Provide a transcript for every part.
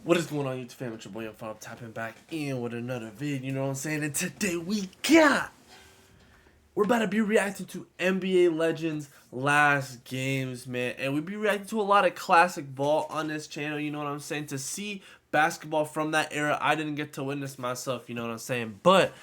What is going on, YouTube fam? It's your boy YUNGFABIANN tapping back in with another vid, you know what I'm saying? And today we're about to be reacting to NBA Legends last games, man. And we be reacting to a lot of classic ball on this channel, you know what I'm saying? To see basketball from that era, I didn't get to witness myself, you know what I'm saying? But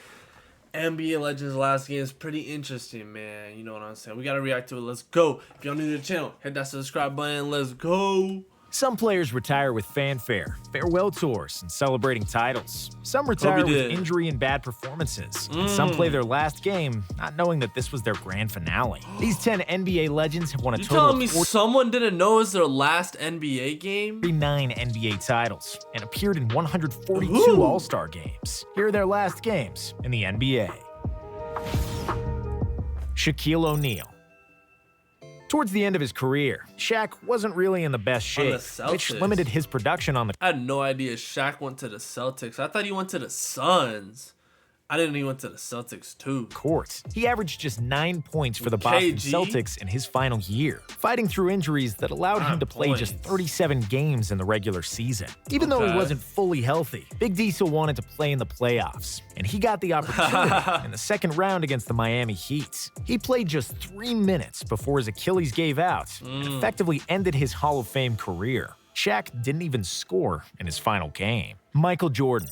NBA Legends last game is pretty interesting, man. You know what I'm saying? We got to react to it. Let's go. If y'all new to the channel, hit that subscribe button. Let's go. Some players retire with fanfare, farewell tours, and celebrating titles. Some retire with injury and bad performances. And some play their last game not knowing that this was their grand finale. These 10 NBA legends have won a total of someone didn't know it was their last NBA game? 39 NBA titles and appeared in 142 All-Star games. Here are their last games in the NBA. Shaquille O'Neal. Towards the end of his career, Shaq wasn't really in the best shape, which limited his production on the... I had no idea Shaq went to the Celtics. I thought he went to the Suns. I didn't know he went to the Celtics too. Court. He averaged just 9 points for the Boston Celtics in his final year, fighting through injuries that allowed him to play just 37 games in the regular season. Even though he wasn't fully healthy, Big Diesel wanted to play in the playoffs, and he got the opportunity in the second round against the Miami Heat. He played just 3 minutes before his Achilles gave out and effectively ended his Hall of Fame career. Shaq didn't even score in his final game. Michael Jordan.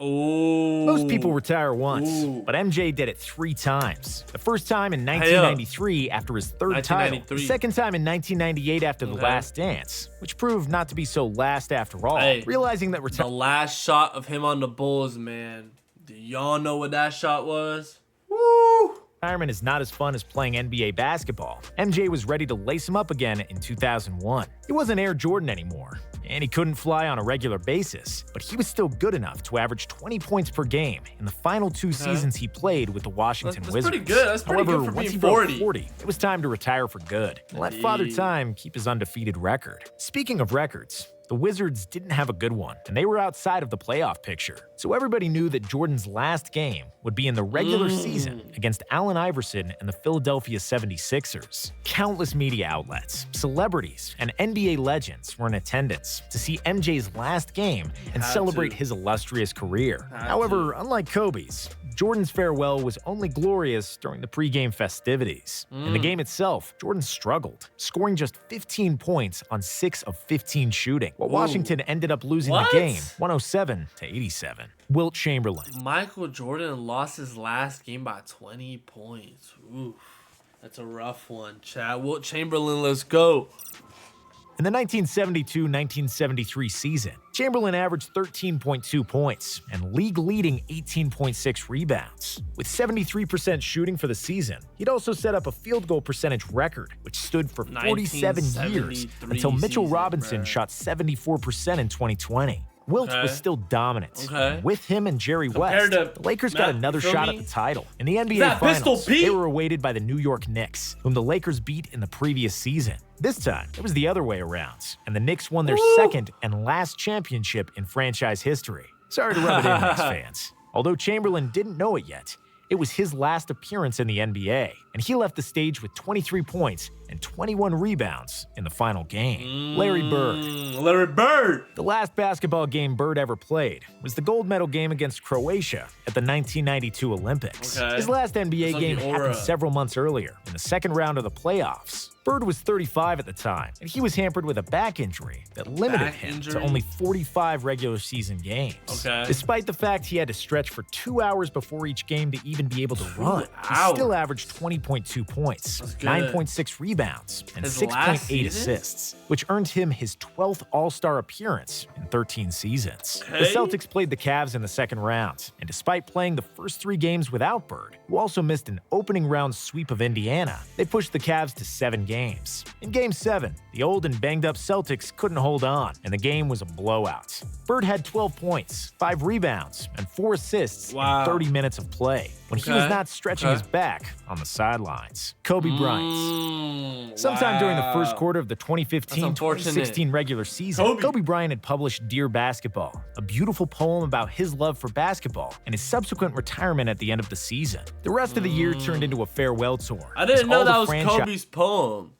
Most people retire once, but MJ did it 3 times. The first time in 1993 after his third title, the second time in 1998 after the Last Dance, which proved not to be so last after all. Realizing that the last shot of him on the Bulls, man. Do y'all know what that shot was? Woo! Retirement is not as fun as playing NBA basketball. MJ was ready to lace him up again in 2001. He wasn't Air Jordan anymore, and he couldn't fly on a regular basis, but he was still good enough to average 20 points per game in the final 2 seasons he played with the Washington Wizards. Pretty good. That's pretty good for once being he broke 40, it was time to retire for good and let Father Time keep his undefeated record. Speaking of records, the Wizards didn't have a good one, and they were outside of the playoff picture. So everybody knew that Jordan's last game would be in the regular season against Allen Iverson and the Philadelphia 76ers. Countless media outlets, celebrities, and NBA legends were in attendance to see MJ's last game and celebrate his illustrious career. However, unlike Kobe's, Jordan's farewell was only glorious during the pregame festivities. In the game itself, Jordan struggled, scoring just 15 points on 6 of 15 shooting, while Washington ended up losing the game 107-87. Wilt Chamberlain. Michael Jordan lost his last game by 20 points. Oof, that's a rough one, chat. Wilt Chamberlain, let's go. In the 1972-1973 season, Chamberlain averaged 13.2 points and league-leading 18.6 rebounds. With 73% shooting for the season, he'd also set up a field goal percentage record, which stood for 47 years until Mitchell Robinson shot 74% in 2020. Wilt was still dominant. With him and Jerry West, the Lakers got another shot at the title. In the NBA Finals, they were awaited by the New York Knicks, whom the Lakers beat in the previous season. This time, it was the other way around, and the Knicks won their second and last championship in franchise history. Sorry to rub it in, Knicks fans. Although Chamberlain didn't know it yet, it was his last appearance in the NBA, and he left the stage with 23 points and 21 rebounds in the final game. Larry Bird. Larry Bird! The last basketball game Bird ever played was the gold medal game against Croatia at the 1992 Olympics. His last NBA game happened several months earlier, in the second round of the playoffs. Bird was 35 at the time, and he was hampered with a back injury that limited him to only 45 regular season games. Despite the fact he had to stretch for 2 hours before each game to even be able to run, he still averaged 20.2 points, 9.6 rebounds, and 6.8 assists, which earned him his 12th All-Star appearance in 13 seasons. The Celtics played the Cavs in the second round, and despite playing the first 3 games without Bird, who also missed an opening round sweep of Indiana, they pushed the Cavs to 7 games. In Game 7, the old and banged-up Celtics couldn't hold on, and the game was a blowout. Bird had 12 points, 5 rebounds, and 4 assists in 30 minutes of play, when he was not stretching his back on the sidelines. Kobe Bryant. Sometime during the first quarter of the 2015-2016 regular season, Kobe Bryant had published Dear Basketball, a beautiful poem about his love for basketball and his subsequent retirement at the end of the season. The rest of the year turned into a farewell tour. I didn't know that was Kobe's poem.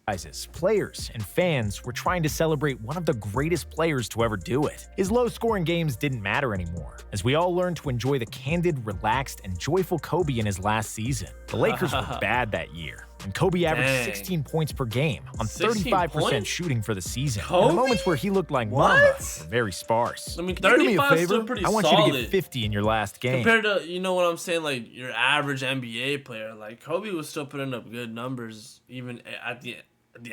Players and fans were trying to celebrate one of the greatest players to ever do it. His low-scoring games didn't matter anymore, as we all learned to enjoy the candid, relaxed, and joyful Kobe in his last season. The Lakers were bad that year, and Kobe averaged 16 points per game on 35% shooting for the season. And the moments where he looked like Mamba were very sparse. I mean, do me a 35 is still pretty I want solid. you to get 50 in your last game. Compared to, you know what I'm saying, like your average NBA player, like Kobe was still putting up good numbers even at the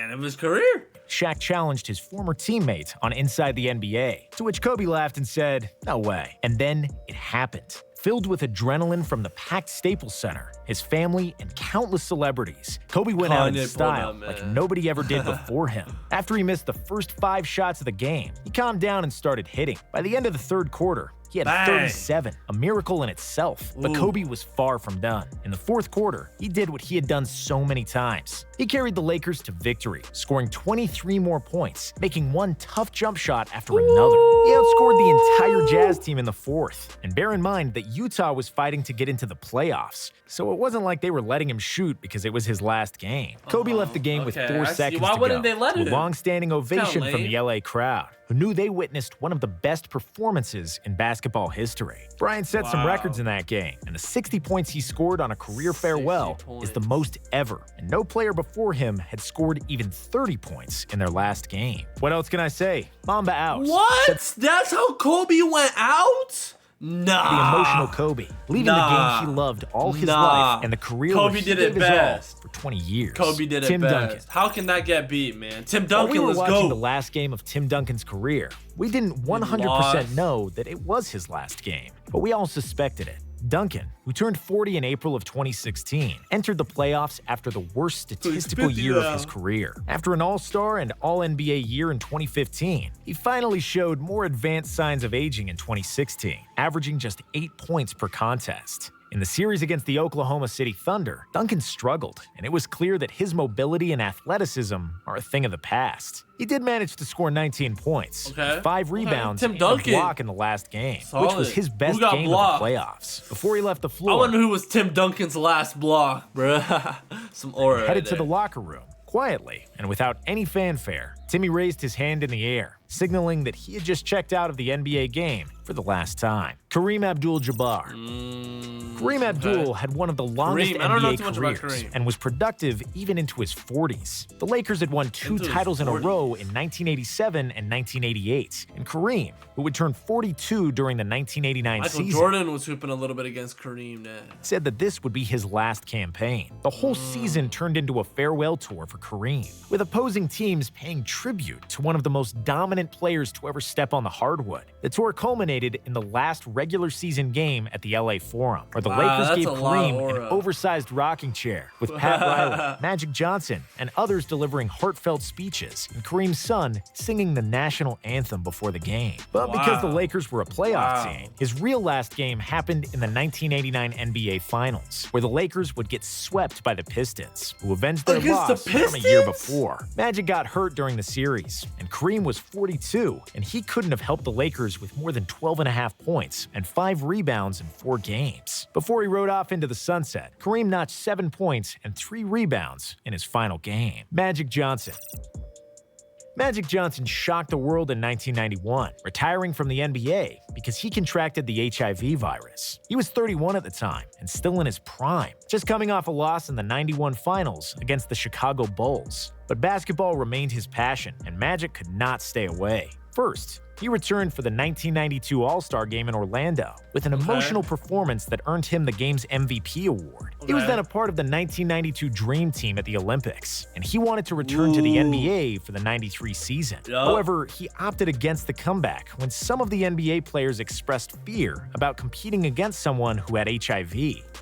end of his career. Shaq challenged his former teammate on Inside the NBA, to which Kobe laughed and said, "No way." And then it happened. Filled with adrenaline from the packed Staples Center, his family, and countless celebrities, Kobe went out in style like nobody ever did before him. After he missed the first 5 shots of the game, he calmed down and started hitting. By the end of the third quarter, he had 37, a miracle in itself, but Kobe was far from done. In the fourth quarter, he did what he had done so many times. He carried the Lakers to victory, scoring 23 more points, making one tough jump shot after another. He outscored the entire Jazz team in the fourth. And bear in mind that Utah was fighting to get into the playoffs, so it wasn't like they were letting him shoot because it was his last game. Kobe left the game with 4 seconds to go, to a long-standing ovation from the LA crowd, who knew they witnessed one of the best performances in basketball history. Bryant set some records in that game, and the 60 points he scored on a career farewell is the most ever, and no player before him had scored even 30 points in their last game. What else can I say? Mamba out. What? That's how Kobe went out? Nah. The emotional Kobe, leaving the game he loved all his life and the career Kobe did it best for 20 years. Kobe did it best. Duncan. How can that get beat, man? Tim Duncan, While we were let's watching go. the last game of Tim Duncan's career, we didn't 100% know that it was his last game, but we all suspected it. Duncan, who turned 40 in April of 2016, entered the playoffs after the worst statistical year of his career. After an All-Star and All-NBA year in 2015, he finally showed more advanced signs of aging in 2016, averaging just 8 points per contest. In the series against the Oklahoma City Thunder, Duncan struggled, and it was clear that his mobility and athleticism are a thing of the past. He did manage to score 19 points, 5 rebounds, and a block in the last game, which was his best game of the playoffs. Before he left the floor, I wonder who was Tim Duncan's last block, bruh. Some aura. Headed to the locker room. Quietly, and without any fanfare, Timmy raised his hand in the air, signaling that he had just checked out of the NBA game for the last time. Kareem Abdul-Jabbar. Kareem Abdul had one of the longest NBA careers and was productive even into his 40s. The Lakers had won 2 titles in a row in 1987 and 1988, and Kareem, who would turn 42 during the 1989 season, Jordan was hooping a little bit against Kareem then, said that this would be his last campaign. The whole season turned into a farewell tour for Kareem, with opposing teams paying tribute to one of the most dominant players to ever step on the hardwood. The tour culminated in the last regular season game at the LA Forum, where the Lakers gave Kareem an oversized rocking chair, with Pat Riley, Magic Johnson, and others delivering heartfelt speeches, and Kareem's son singing the national anthem before the game. But because the Lakers were a playoff team, his real last game happened in the 1989 NBA Finals, where the Lakers would get swept by the Pistons, who avenged their loss from a year before. Magic got hurt during the series, and Kareem was 42, and he couldn't have helped the Lakers with more than 12.5 points and 5 rebounds in 4 games. Before he rode off into the sunset, Kareem notched 7 points and 3 rebounds in his final game. Magic Johnson. Magic Johnson shocked the world in 1991, retiring from the NBA because he contracted the HIV virus. He was 31 at the time and still in his prime, just coming off a loss in the 91 finals against the Chicago Bulls. But basketball remained his passion, and Magic could not stay away. First, he returned for the 1992 All-Star Game in Orlando with an emotional performance that earned him the game's MVP award. He was then a part of the 1992 Dream Team at the Olympics, and he wanted to return to the NBA for the 93 season. However, he opted against the comeback when some of the NBA players expressed fear about competing against someone who had HIV.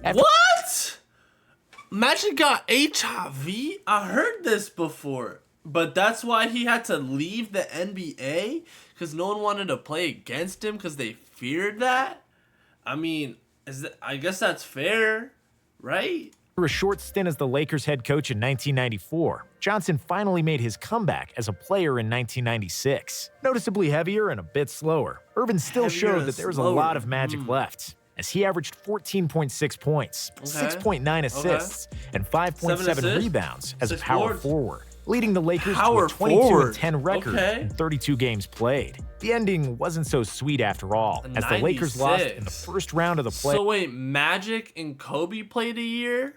What? Magic got HIV? I heard this before. But that's why he had to leave the NBA? Because no one wanted to play against him because they feared that? I mean, I guess that's fair, right? For a short stint as the Lakers head coach in 1994, Johnson finally made his comeback as a player in 1996. Noticeably heavier and a bit slower, Irvin still showed that there was a lot of magic left, as he averaged 14.6 points, 6.9 assists, and 5.7 rebounds as a power forward. leading the Lakers to a 22-10 record in 32 games played. The ending wasn't so sweet after all, as the Lakers lost in the first round of the playoffs. So wait, Magic and Kobe played a year?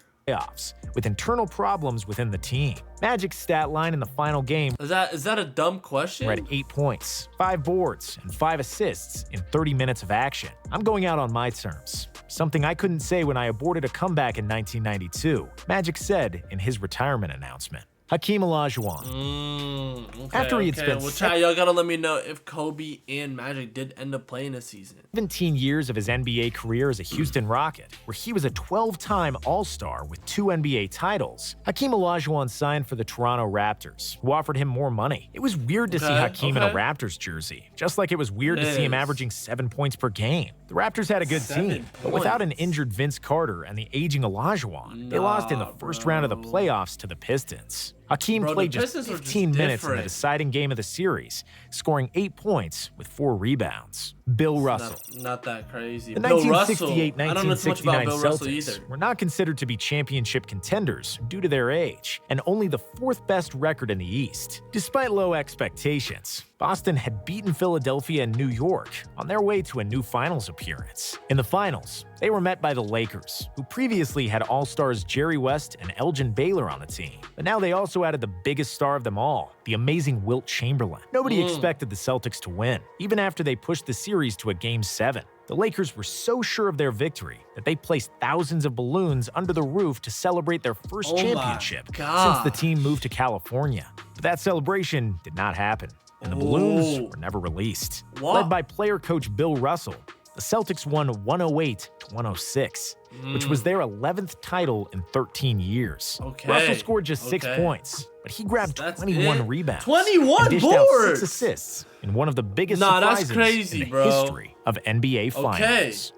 With internal problems within the team. Magic's stat line in the final game is that a dumb question? Read 8 points, 5 boards, and 5 assists in 30 minutes of action. I'm going out on my terms. Something I couldn't say when I aborted a comeback in 1992, Magic said in his retirement announcement. Hakeem Olajuwon. After he had spent y'all gotta let me know if Kobe and Magic did end up playing a season. 17 years of his NBA career as a Houston Rocket, where he was a 12-time All-Star with 2 NBA titles, Hakeem Olajuwon signed for the Toronto Raptors, who offered him more money. It was weird to see Hakeem in a Raptors jersey, just like it was weird to see him averaging 7 points per game. The Raptors had a good team, but without an injured Vince Carter and the aging Olajuwon, they lost in the first round of the playoffs to the Pistons. Hakeem played just 15 minutes in the deciding game of the series, scoring 8 points with 4 rebounds. Bill Russell. Not that crazy. The 1968-1969 Celtics were not considered to be championship contenders due to their age, and only the 4th best record in the East. Despite low expectations, Boston had beaten Philadelphia and New York on their way to a new finals appearance. In the finals, they were met by the Lakers, who previously had All-Stars Jerry West and Elgin Baylor on the team. But now they also added the biggest star of them all, the amazing Wilt Chamberlain. Nobody expected the Celtics to win, even after they pushed the series to a Game 7. The Lakers were so sure of their victory that they placed thousands of balloons under the roof to celebrate their first championship since the team moved to California. But that celebration did not happen, and the balloons were never released. Led by player-coach Bill Russell, the Celtics won 108-106, which was their 11th title in 13 years. Russell scored just 6 points, but he grabbed 21 rebounds. 21 and dished out 6 assists in one of the biggest surprises in the history of NBA Finals.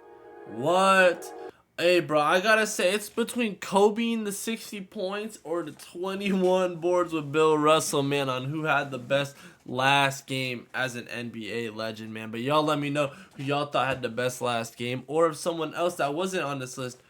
What? Hey, bro, I gotta say, it's between Kobe and the 60 points or the 21 boards with Bill Russell, man, on who had the best last game as an NBA legend, man. But y'all let me know who y'all thought had the best last game, or if someone else that wasn't on this list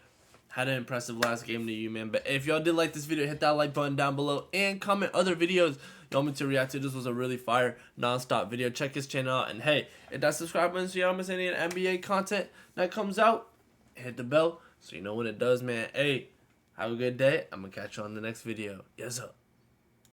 had an impressive last game to you, man. But if y'all did like this video, hit that like button down below and comment other videos y'all want me to react to. This was a really fire non-stop video. Check his channel out, and hey, hit that subscribe button so y'all don't miss any NBA content that comes out. Hit the bell so you know when it does, man. Hey, have a good day. I'm gonna catch you on the next video. Yes, sir.